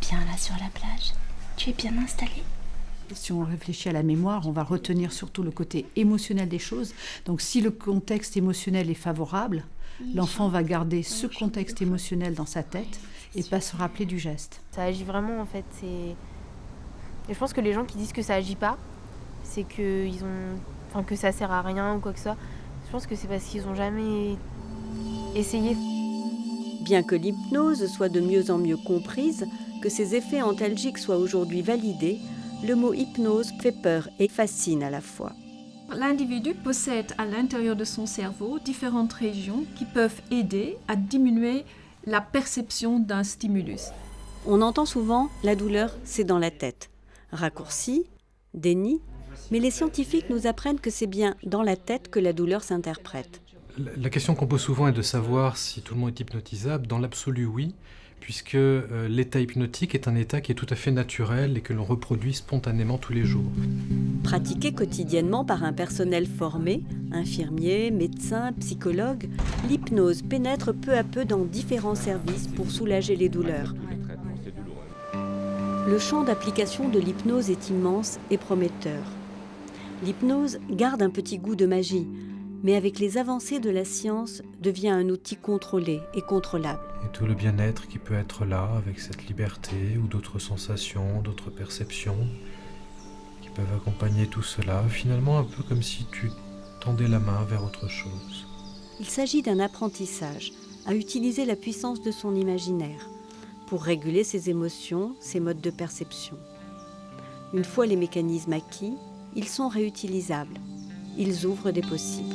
bien là sur la plage? Tu es bien installée? Si on réfléchit à la mémoire, on va retenir surtout le côté émotionnel des choses. Donc si le contexte émotionnel est favorable, l'enfant va garder ce contexte émotionnel dans sa tête et pas se rappeler du geste. Ça agit vraiment en fait. Et je pense que les gens qui disent que ça agit pas, c'est que que ça sert à rien ou quoi que ça. Je pense que c'est parce qu'ils n'ont jamais essayé. Bien que l'hypnose soit de mieux en mieux comprise, que ses effets antalgiques soient aujourd'hui validés, le mot hypnose fait peur et fascine à la fois. L'individu possède à l'intérieur de son cerveau différentes régions qui peuvent aider à diminuer la perception d'un stimulus. On entend souvent « la douleur, c'est dans la tête ». Raccourci, déni, mais les scientifiques nous apprennent que c'est bien dans la tête que la douleur s'interprète. La question qu'on pose souvent est de savoir si tout le monde est hypnotisable. Dans l'absolu, oui, puisque l'état hypnotique est un état qui est tout à fait naturel et que l'on reproduit spontanément tous les jours. Pratiquée quotidiennement par un personnel formé, infirmiers, médecins, psychologues, l'hypnose pénètre peu à peu dans différents services pour soulager les douleurs. Le champ d'application de l'hypnose est immense et prometteur. L'hypnose garde un petit goût de magie, mais avec les avancées de la science, devient un outil contrôlé et contrôlable. Et tout le bien-être qui peut être là, avec cette liberté ou d'autres sensations, d'autres perceptions, qui peuvent accompagner tout cela, finalement un peu comme si tu tendais la main vers autre chose. Il s'agit d'un apprentissage, à utiliser la puissance de son imaginaire, pour réguler ses émotions, ses modes de perception. Une fois les mécanismes acquis, ils sont réutilisables. Ils ouvrent des possibles.